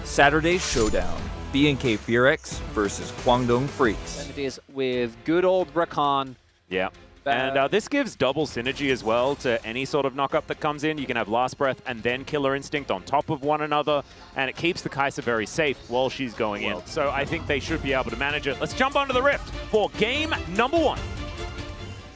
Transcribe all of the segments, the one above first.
Saturday's showdown. BNK DRX versus Guangdong Freaks. And it is with good old Rakan. Yeah. And this gives double synergy as well to any sort of knock-up that comes in. You can have Last Breath and then Killer Instinct on top of one another, and it keeps the Kai'Sa very safe while she's going in. So I think they should be able to manage it. Let's jump onto the Rift for game number 1.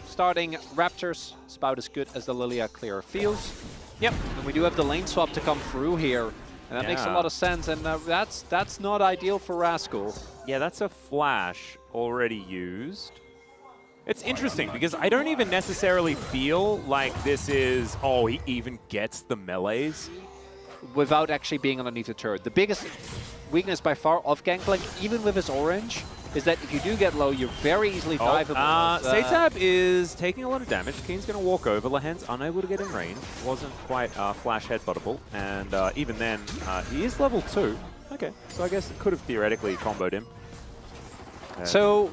Starting Raptors, it's about as good as the Lilia clear feels. Yep, and we do have the lane swap to come through here, and that makes a lot of sense, and that's not ideal for Rascal. Yeah, that's a flash already used. It's interesting because I don't even necessarily feel like this is, oh, he even gets the melees. Without actually being underneath the turret. The biggest weakness by far of Gangplank, even with his orange, is that if you do get low, you're very easily diveable. Seja is taking a lot of damage. Keen's going to walk over. Lahen's unable to get in range. Wasn't quite flash headbuttable. And even then, he is level 2. Okay, so I guess it could have theoretically comboed him. So,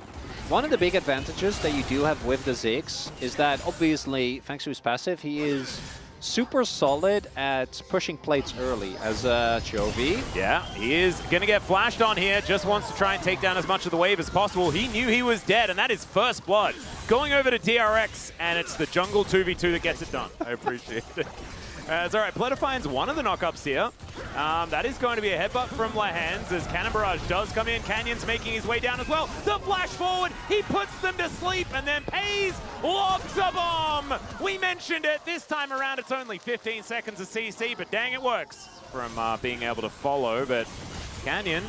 one of the big advantages that you do have with the Ziggs is that, obviously, thanks to his passive, he is super solid at pushing plates early as Chovy. Yeah, he is going to get flashed on here. Just wants to try and take down as much of the wave as possible. He knew he was dead, and that is first blood. Going over to DRX, and it's the jungle 2v2 that gets it done. I appreciate it. It's all right. Pleta finds one of the knockups here. That is going to be a headbutt from Lahen's as Cannon Barrage does come in. Canyon's making his way down as well. The flash forward, he puts them to sleep and then pays, lobs a bomb. We mentioned it. This time around, it's only 15 seconds of CC, but dang, it works from being able to follow. But Canyon,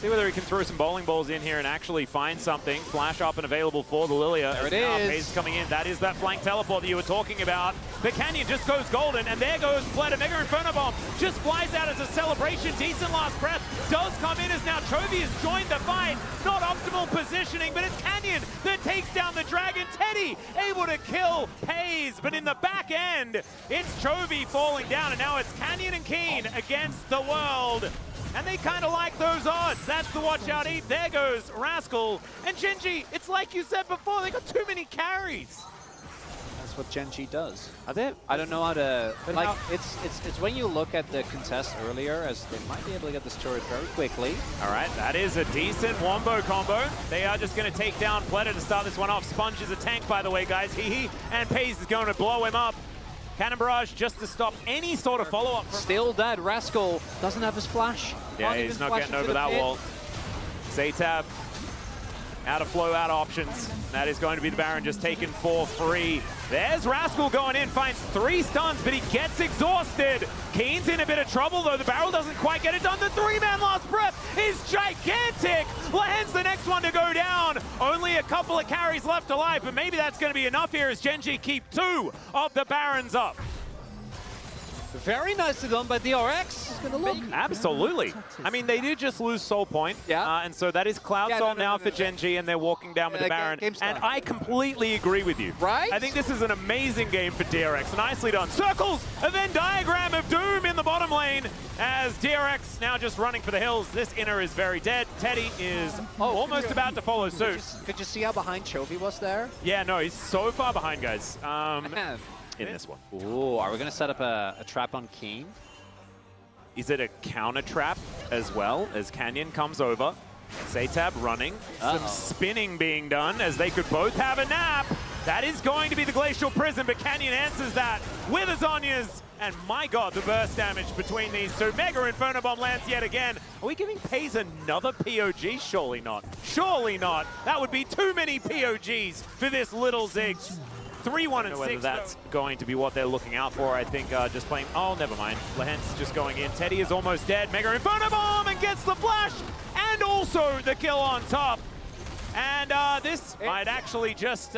see whether he can throw some bowling balls in here and actually find something. Flash up and available for the Lilia. There it is. Pace coming in. That is that flank teleport that you were talking about. But Canyon just goes golden, and there goes Pleta. Mega Inferno Bomb just flies out as a celebration. Decent last breath does come in as now Chovy has joined the fight. Not optimal positioning, but it's Canyon that takes down the Dragon. Teddy able to kill Pays, but in the back end, it's Chovy falling down, and now it's Canyon and Keen against the world. And they kind of like those odds. That's the watch out eat. There goes Rascal. And Genji, it's like you said before, they got too many carries. That's what Genji does. Are they? I don't know how to, like, it's when you look at the contest earlier, as they might be able to get this turret very quickly. All right, that is a decent wombo combo. They are just going to take down Pleta to start this one off. Sponge is a tank, by the way, guys. And Pays is going to blow him up. Cannon Barrage just to stop any sort of follow-up. Still dead. Rascal doesn't have his flash. Yeah, he's not getting over that wall. Zatab, out of flow, out of options. That is going to be the Baron just taken for free. There's Rascal going in, finds 3 stuns, but he gets exhausted. Keen's in a bit of trouble, though. The barrel doesn't quite get it done. The 3-man last breath is gigantic. Lahen's the next one to go down. Only a couple of carries left alive, but maybe that's going to be enough here as Genji keep 2 of the Barons up. Very nicely done by DRX. It's gonna look. Absolutely. I mean, they did just lose Soul Point. Yeah. And so that is Cloud Soul now for Genji, and they're walking down with the Baron. And I completely agree with you. Right? I think this is an amazing game for DRX. Nicely done. Circles, a Venn diagram of doom in the bottom lane as DRX now just running for the hills. This inner is very dead. Teddy is almost about to follow suit. Could you see how behind Chovy was there? Yeah, no, he's so far behind, guys. In this one. Ooh, are we going to set up a trap on Keen? Is it a counter trap as well as Canyon comes over? Zatab running. Some spinning being done as they could both have a nap. That is going to be the Glacial Prison, but Canyon answers that with his Zhonya's. And my god, the burst damage between these two. Mega Inferno Bomb lands yet again. Are we giving Pays another POG? Surely not. Surely not. That would be too many POGs for this little Ziggs. 3-1 and 6. Whether that's going to be what they're looking out for. I think just playing. Oh, never mind. Lahen's just going in. Teddy is almost dead. Mega Inferno Bomb and gets the flash and also the kill on top. And this might actually just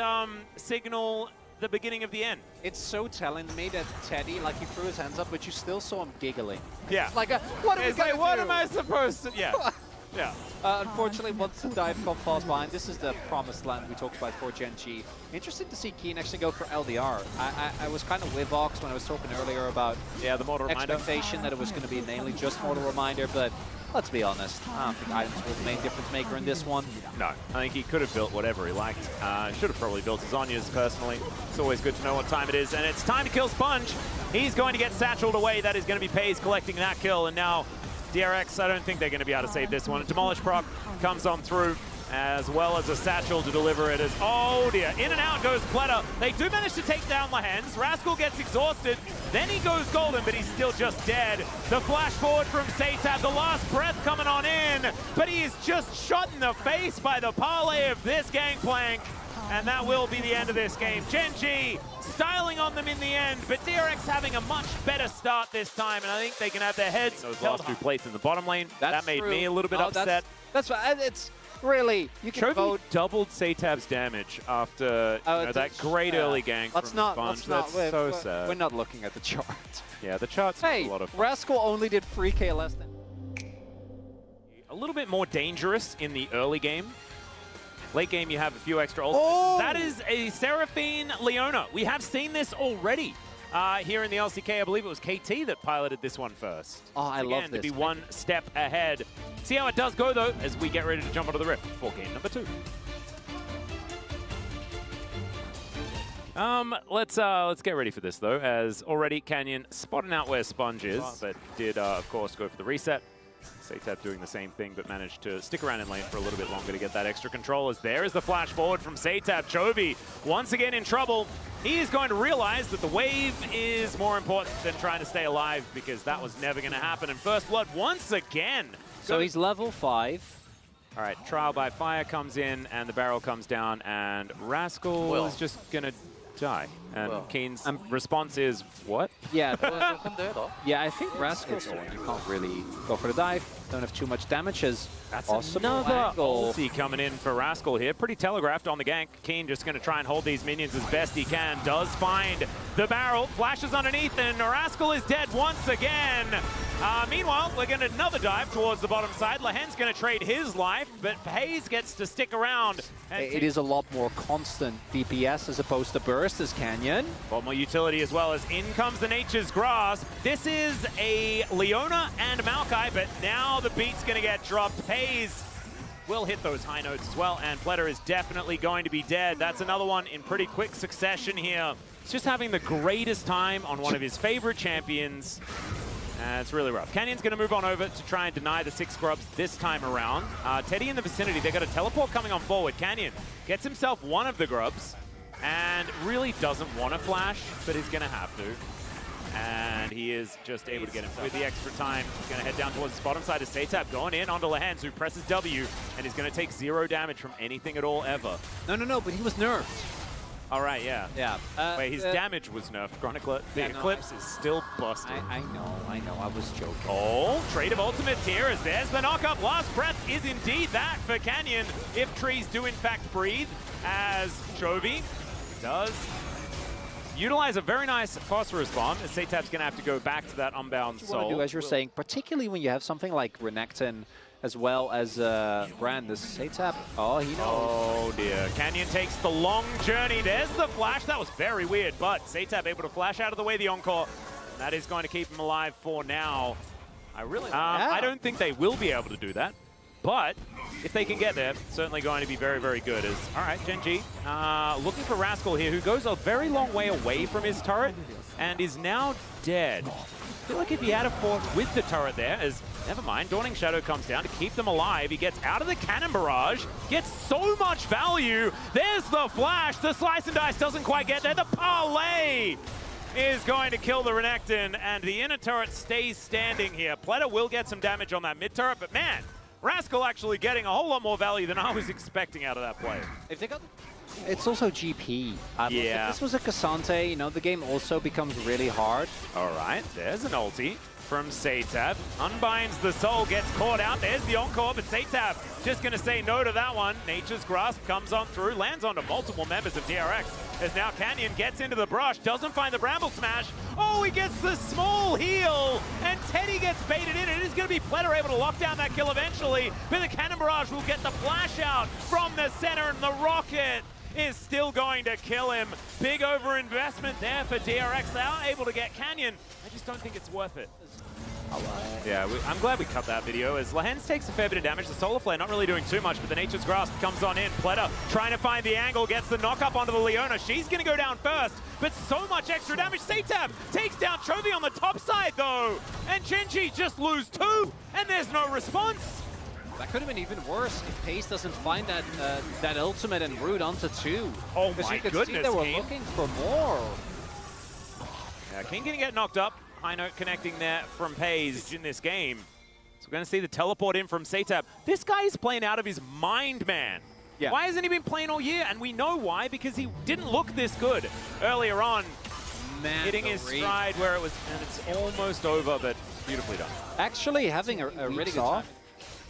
signal the beginning of the end. It's so telling to me that Teddy, like, he threw his hands up, but you still saw him giggling. Yeah. It's like, what are we gonna do? What am I supposed to? Yeah. Yeah. Unfortunately, once the dive falls behind, this is the promised land we talked about for Genji. Interesting to see Keen actually go for LDR. I was kind of with Ox when I was talking earlier about the Mortal Reminder expectation that it was going to be mainly just Mortal Reminder, but let's be honest, I don't think items were the main difference maker in this one. No, I think he could have built whatever he liked. Should have probably built his Zhonya's personally. It's always good to know what time it is, and it's time to kill Sponge. He's going to get satcheled away. That is going to be Pays collecting that kill, and now DRX, I don't think they're going to be able to save this one. Demolish proc comes on through, as well as a satchel to deliver it as, oh dear, in and out goes Pleta. They do manage to take down Lehens. Rascal gets exhausted, then he goes golden, but he's still just dead. The flash forward from Seja, the last breath coming on in, but he is just shot in the face by the parlay of this gangplank, and that will be the end of this game. Gen G styling on them in the end, but DRX having a much better start this time, and I think they can have their heads Those held last two high. Plates in the bottom lane. That made me a little bit upset. That's right. It's really, you can Chovy vote. doubled Setab's damage after that great early gank from Sponge. That's so sad. We're not looking at the chart. Yeah, the chart's Hey, a lot of fun. Rascal only did 3k less than. A little bit more dangerous in the early game. Late game, you have a few extra ults. Oh! That is a Seraphine Leona. We have seen this already here in the LCK. I believe it was KT that piloted this one first. Oh, I love Again, this. to be one step ahead. See how it does go, though, as we get ready to jump onto the rift for game number 2. Let's get ready for this, though, as already Canyon spotting out where Sponge is, but did, of course, go for the reset. Seja doing the same thing, but managed to stick around in lane for a little bit longer to get that extra control, as there is the flash forward from Seja. Chovy once again in trouble. He is going to realize that the wave is more important than trying to stay alive, because that was never going to happen. And First Blood once again. So he's level 5. All right, Trial by Fire comes in, and the barrel comes down, and Rascal is just going to die. And Keen's response is, what? Yeah, yeah, I think Rascal, you can't really go for the dive. Don't have too much damage as That's possible another angle. ulti coming in for Rascal here. Pretty telegraphed on the gank. Keen just going to try and hold these minions as best he can. Does find the barrel, flashes underneath, and Rascal is dead once again. Meanwhile, we're getting another dive towards the bottom side. Lehen's going to trade his life, but Hayes gets to stick around. And It is a lot more constant DPS as opposed to burst as Canyon. a lot more utility, as well as in comes the Nature's Grasp. This is a Leona and Maokai, but now the beat's going to get dropped. Hayes will hit those high notes as well, and Pleta is definitely going to be dead. That's another one in pretty quick succession here. He's just having the greatest time on one of his favorite champions. It's really rough. Canyon's going to move on over to try and deny the 6 grubs this time around. Teddy in the vicinity, they've got a teleport coming on forward. Canyon gets himself one of the grubs and really doesn't want to flash, but he's going to have to. And he is just able to get him with the extra time. He's going to head down towards the bottom side of Seja, going in onto Lehens, who presses W, and is going to take 0 damage from anything at all ever. No, but he was nerfed. All right, yeah. Yeah. Wait, his damage was nerfed. Chronicler, the Eclipse is still busted. I know, I was joking. Oh, trade of ultimates here as there's the knock-up. Last breath is indeed that for Canyon, if trees do in fact breathe, as Chovy does utilize a very nice phosphorus bomb, as Setab's going to have to go back to that unbound What you want to soul. do, as you're saying, particularly when you have something like Renekton as well as Brand, this Setab, oh, he knows. Oh dear, Canyon takes the long journey. There's the flash. That was very weird, but Setab able to flash out of the way the Encore. That is going to keep him alive for now. I don't think they will be able to do that, but if they can get there, certainly going to be very, very good. All right, Gen G looking for Rascal here, who goes a very long way away from his turret and is now dead. I feel like if he had a fort with the turret there, never mind, Dawning Shadow comes down to keep them alive. He gets out of the cannon barrage, gets so much value. There's the flash. The slice and dice doesn't quite get there. The parlay is going to kill the Renekton, and the inner turret stays standing here. Pleta will get some damage on that mid turret, but man, Rascal actually getting a whole lot more value than I was expecting out of that play. If they got, it's also GP. Yeah. If this was a Cassante, you know, the game also becomes really hard. All right, there's an ulti from Seja. Unbinds the soul, gets caught out. There's the Encore, but Seja just going to say no to that one. Nature's Grasp comes on through, lands onto multiple members of DRX. As now Canyon gets into the brush, doesn't find the Bramble Smash. Oh, he gets the small heal, and Teddy gets baited in. It is going to be Pleta able to lock down that kill eventually, but the Cannon Barrage will get the flash out from the center, and the Rocket is still going to kill him. Big overinvestment there for DRX. They are able to get Canyon. I just don't think it's worth it. Yeah, I'm glad we cut that video, as Lehens takes a fair bit of damage. The Solar Flare not really doing too much, but the Nature's Grasp comes on in. Pleta trying to find the angle, gets the knock up onto the Leona. She's going to go down first, but so much extra damage. Seja takes down Chovy on the top side, though, and Genji just lose 2, and there's no response. That could have been even worse if Pace doesn't find that that ultimate and root onto 2. Oh my my you could goodness, see they were Keen. looking for more. Yeah, King gonna get knocked up. High note connecting there from Pace in this game. So we're gonna see the teleport in from Seja. This guy is playing out of his mind, man. Yeah. Why hasn't he been playing all year? And we know why, because he didn't look this good earlier on. Man, Hitting his stride where it was, and it's almost over, but beautifully done. Actually having a really good time.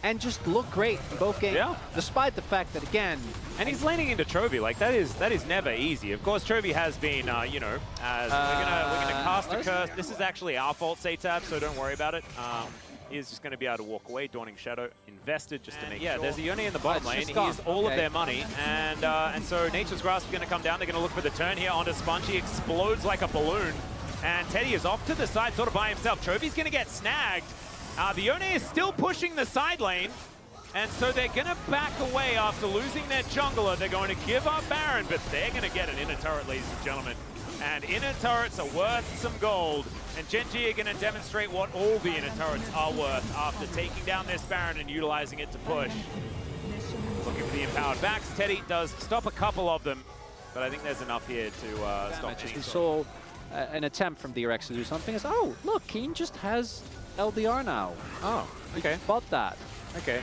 And just look great in both games. Yeah. Despite the fact that, again... And he's landing into Chovy. Like, that is never easy. Of course, Chovy has been, you know, as we're gonna cast a curse. This is actually our fault, Seja, so don't worry about it. He is just going to be able to walk away. Dawning Shadow invested just to make sure. There's a Yone in the bottom lane. He has all of their money. And so Nature's Grasp is going to come down. They're going to look for the turn here onto Sponge. He explodes like a balloon. And Teddy is off to the side, sort of by himself. Chovy's going to get snagged. The Yone is still pushing the side lane, and so they're going to back away after losing their jungler. They're going to give up Baron, but they're going to get an inner turret, ladies and gentlemen. And inner turrets are worth some gold, and Genji are going to demonstrate what all the inner turrets are worth after taking down this Baron and utilizing it to push. Looking for the empowered backs. Teddy does stop a couple of them, but I think there's enough here to stop any. We saw an attempt from DRX to do something. It's, oh, look, Keen just has LDR now. Oh, okay. Spot that. Okay.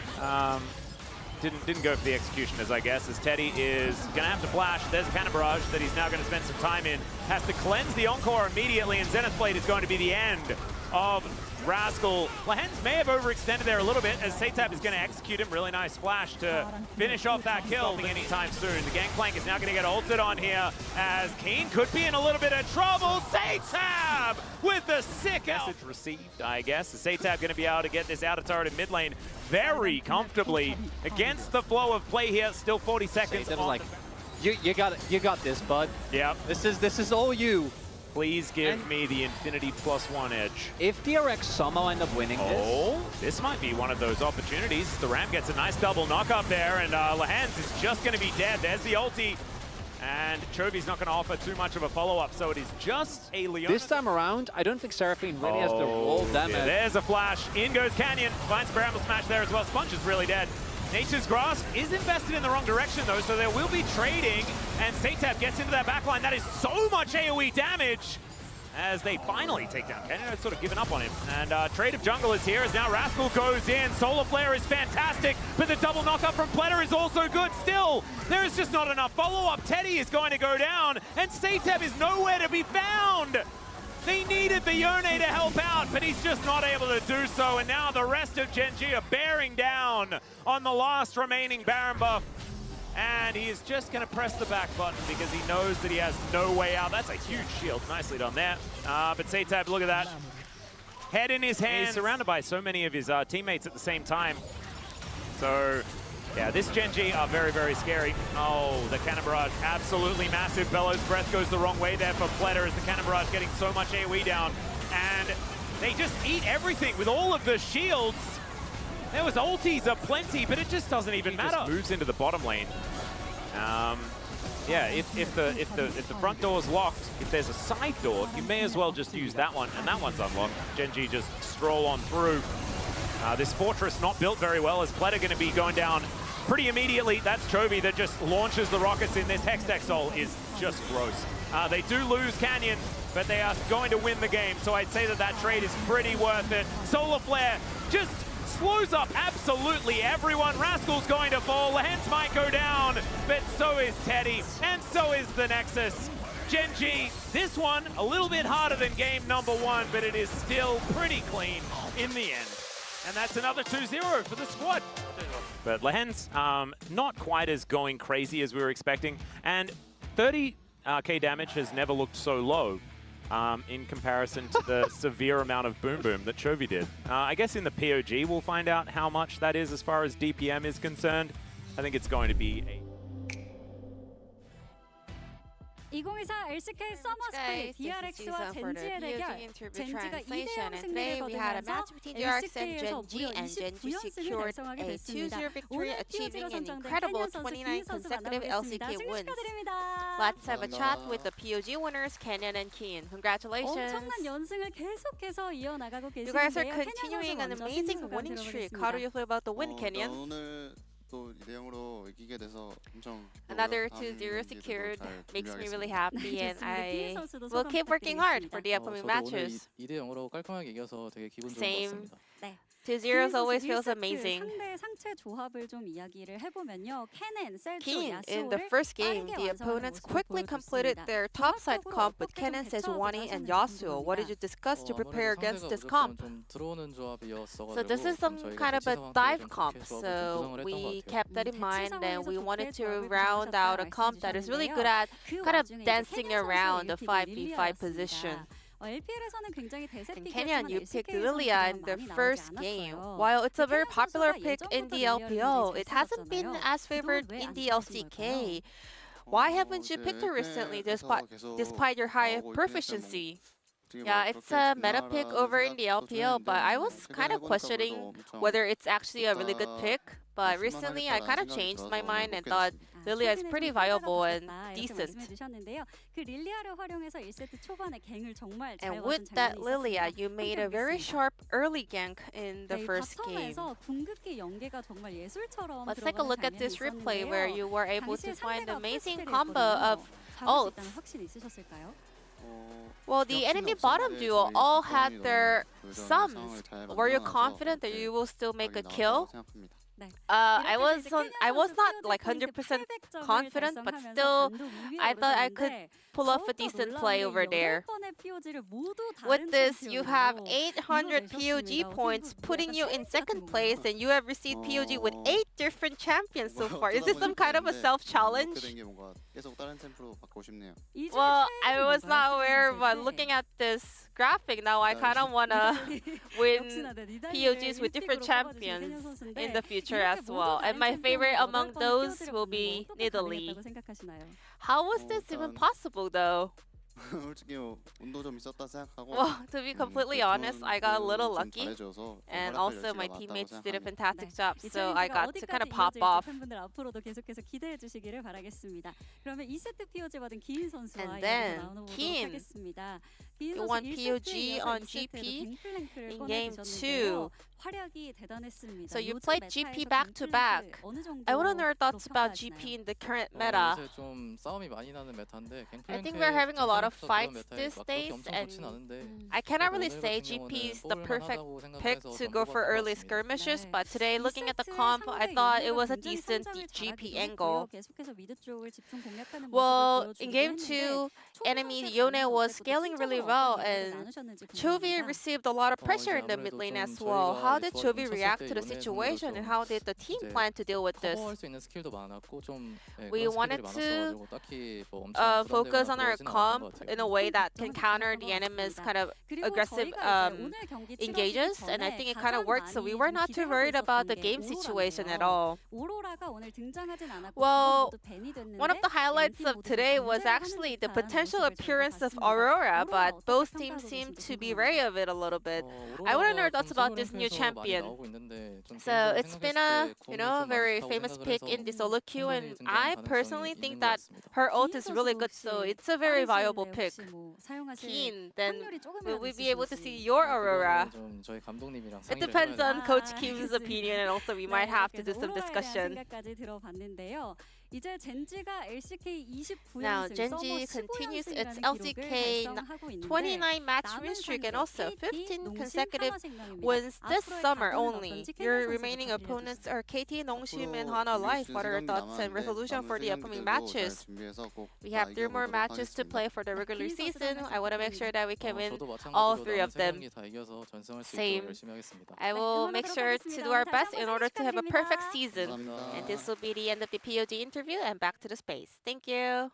Didn't go for the executioners, I guess, as Teddy is going to have to flash. There's a cannon barrage that he's now going to spend some time in. Has to cleanse the Encore immediately, and Zenith Blade is going to be the end of Rascal. Lehens may have overextended there a little bit, as Seja is going to execute him. Really nice flash to finish off that kill anytime soon. The Gangplank is now going to get ulted on here, as Keen could be in a little bit of trouble. Seja with the sick message received, I guess. Seja going to be able to get this outer turret in mid lane very comfortably against the flow of play here. Still 40 seconds. Like, you got it. You got this, bud. Yeah. This is all you. Please give me the Infinity +1 edge. If DRX somehow end up winning this might be one of those opportunities. The Ram gets a nice double knock up there, and Lehens is just going to be dead. There's the ulti. And Chovy's not going to offer too much of a follow-up, so it is just a Leona. This time around, I don't think Seraphine really has the roll damage. Yeah, there's a flash. In goes Canyon. Finds Bramble Smash there as well. Sponge is really dead. Nature's Grasp is invested in the wrong direction, though, so there will be trading. And Seja gets into that backline. That is so much AoE damage as they finally take down Canyon. It's sort of given up on him. And trade of jungle is here as now Rascal goes in. Solar Flare is fantastic, but the double knockup from Pleta is also good. Still, there is just not enough follow-up. Teddy is going to go down, and Seja is nowhere to be found. They needed the Yone to help out, but he's just not able to do so. And now the rest of Genji are bearing down on the last remaining Baron buff. And he is just going to press the back button because he knows that he has no way out. That's a huge shield. Nicely done there. But Seja, look at that. Head in his hand. He's surrounded by so many of his teammates at the same time. So, yeah, this Genji are very, very scary. Oh, the Cannon Barrage, absolutely massive. Bellow's Breath goes the wrong way there for Pleta as the Cannon Barrage getting so much AoE down. And they just eat everything with all of the shields. There was ultis aplenty, but it just doesn't even matter. Just moves into the bottom lane. Yeah, if the front door is locked, if there's a side door, you may as well just use that one, and that one's unlocked. Genji just stroll on through. This fortress not built very well, as Pleta going to be going down pretty immediately. That's Chovy that just launches the rockets in. This Hextech Soul is just gross. They do lose Canyon, but they are going to win the game, so I'd say that that trade is pretty worth it. Solar Flare just slows up absolutely everyone. Rascal's going to fall. Lehens might go down, but so is Teddy, and so is the Nexus. Genji, this one a little bit harder than game number 1, but it is still pretty clean in the end. And that's another 2-0 for the squad. But Lehens, not quite as going crazy as we were expecting, and 30k damage has never looked so low. In comparison to the severe amount of boom boom that Chovy did. I guess in the POG we'll find out how much that is as far as DPM is concerned. I think it's going to be a 2024 LCK 서머 Guys, 스플릿 this is DRX와 Seja for the 젠지의 POG 대결. interview 젠지가 2대0 translation, and 승리를 today we had a 거두면서 match between DRX and LCK에서 Genji, 무려 and Genji 29승을 secured 달성하게 a 됐습니다. 2-0 victory, 오늘 achieving POG로 an 선정된 incredible 캔년 선수, 29 긴 선수 consecutive 만나보겠습니다. LCK 승리 wins. 축하드립니다. Let's have a chat with the POG winners, Canyon and Keen. Congratulations. 엄청난 연승을 계속해서 이어나가고 You guys are 계시는데요. continuing an 캔년 선수 amazing 먼저 winning 승리 streak. 소감 How do you feel about the win, Canyon? 오늘 또 2대0으로 이기게 돼서 엄청 기쁘고요. Another 다음 2-0 경기도 secured 잘 makes me really 준비하겠습니다. happy, and 좋습니다. I 긴 선수도 will 소감 keep working hard for the 부탁드리겠습니다. upcoming 저도 오늘 matches. 2대0으로 깔끔하게 이겨서 되게 기분 좋은 것 Same. 같습니다. 네. 2-0 always 긴 feels 선수 amazing. 상대 상체 조합을 좀 이야기를 해보면요. 캐넨, 셀조, Keen, in 야스오를 the first game, 빠르게 the 완성하는 opponents 모습을 quickly completed 보여줬습니다. their topside 조합적으로 comp with 어떻게 Kennen, 좀 Sejuani, 대처하고자 and 하셨는지 Yasuo. What did 궁금합니다. you discuss to prepare against this 상대가 comp? 좀 들어오는 조합이었어가지고 So this is some 저희가 kind of a 대치 상황 dive 좀 comp. 좋게 조합을 좀 So 구성을 했던 것 we 같아요. kept that in 대치 mind, and we 상황에서 wanted 좋게 to 조합을 round out a 구성하셨다고 comp that is really good at 그 kind of 와중에 이제 dancing 캐넨 around the 선수의 5v5 릴리아였습니다. position. LPL에서는 굉장히 And 대세픽이었지만 Kenyan, you picked LCK에서는 Lilia in the first game. While it's a very popular pick in the LPL, it hasn't been as favored in the LCK. Why haven't you picked her recently despite your high proficiency? Yeah, it's a meta pick over in the LPL, but I was kind of questioning whether it's actually a really good pick. But recently, I kind of changed my mind and thought Lilia is pretty viable and decent. 그 릴리아를 활용해서 1세트 초반에 갱을 정말 잘 And 거둔 with that 장면이 Lilia, 있었습니다. you made a 함께 very 보겠습니다. sharp early gank in the 네, first game. 바텀에서 궁극기 연계가 정말 예술처럼 Let's take a 들어가는 look at 장면이 this replay 있었는데요. where you were able to 당시에 find 상대가 amazing 퍼스트를 combo 했거든요. of 잡을 수 ults. 있다는 확신이 있으셨을까요? Well, the enemy bottom duo all had their sums. Were you confident that you will still make a kill? I was not like 100% confident, but still, I thought I could pull off a decent play over there. With this, you have 800 POG points, putting you in second place, and you have received POG with 8 different champions so far. Is this some kind of a self-challenge? Well, I was not aware, but looking at this graphic now, I kind of want to win POGs with different champions in the future as well. And my favorite among those will be Nidalee. How was this even possible though? Well, to be completely honest, I got a little lucky, and also my teammates did a fantastic job, so I got to kind of pop off. 앞으로도 계속해서 기대해 주시기를 바라겠습니다. 그러면 2세트 POG 받은 기인 선수와 And 이야기 then 나눠보도록 Keen, 하겠습니다. 기인 you 선수 won 1세트에 POG 이어서 on 2세트에도 GP 갱플랭크를 in game 꺼내주셨는데요. 활약이 대단했습니다. So you 요즘 played 메타에서 GP back to back. 갱플랭크 어느 정도 I want to know your thoughts about 평가하시나요? GP in the current meta. 요새 좀 싸움이 많이 나는 메타인데 I think we're having a lot of fights these days, and I cannot really say GP is the perfect pick to go for early skirmishes, but today looking at the comp, I thought it was a decent GP angle. Well, in game 2, enemy Yone was scaling really well, and Chovy received a lot of pressure in the mid lane as well. How did Chovy react to the situation, and how did the team plan to deal with this? 커버할 수 있는 스킬도 많았고 좀 We 그런 wanted 스킬들이 to 많았어가지고 딱히 뭐 엄청 focus on our 그러진 않았던 것 comp 같아요. in a way that can counter the enemy's kind of aggressive engages, and I think it kind of worked, so we were not too worried about the game situation at all. Well, one of the highlights of today was actually the potential appearance of Aurora, but both teams seemed to be wary of it a little bit. I want to know your thoughts about this new champion. So it's been a very famous pick in the solo queue, and I personally think that her ult is really good, so it's a very viable pick. Keen, then will we be able to see your Aurora? 좀 저희 감독님이랑 It 상의를 depends 해야 on Coach Kim's opinion, and also we might have to do some discussion. 이제 젠지가 LCK 29연승, Now, Genji continues its LCK 29 match win streak and also 15 consecutive wins this summer only. Your remaining opponents are KT, Nongshim, and Hana Life. What are your thoughts and resolution for the upcoming matches? We have 3 more matches to play for the regular season. I want to make sure that we can win all 3 of them. Same. I will make sure to do our best in order to have a perfect season. And this will be the end of the POG interview, and back to the space. Thank you.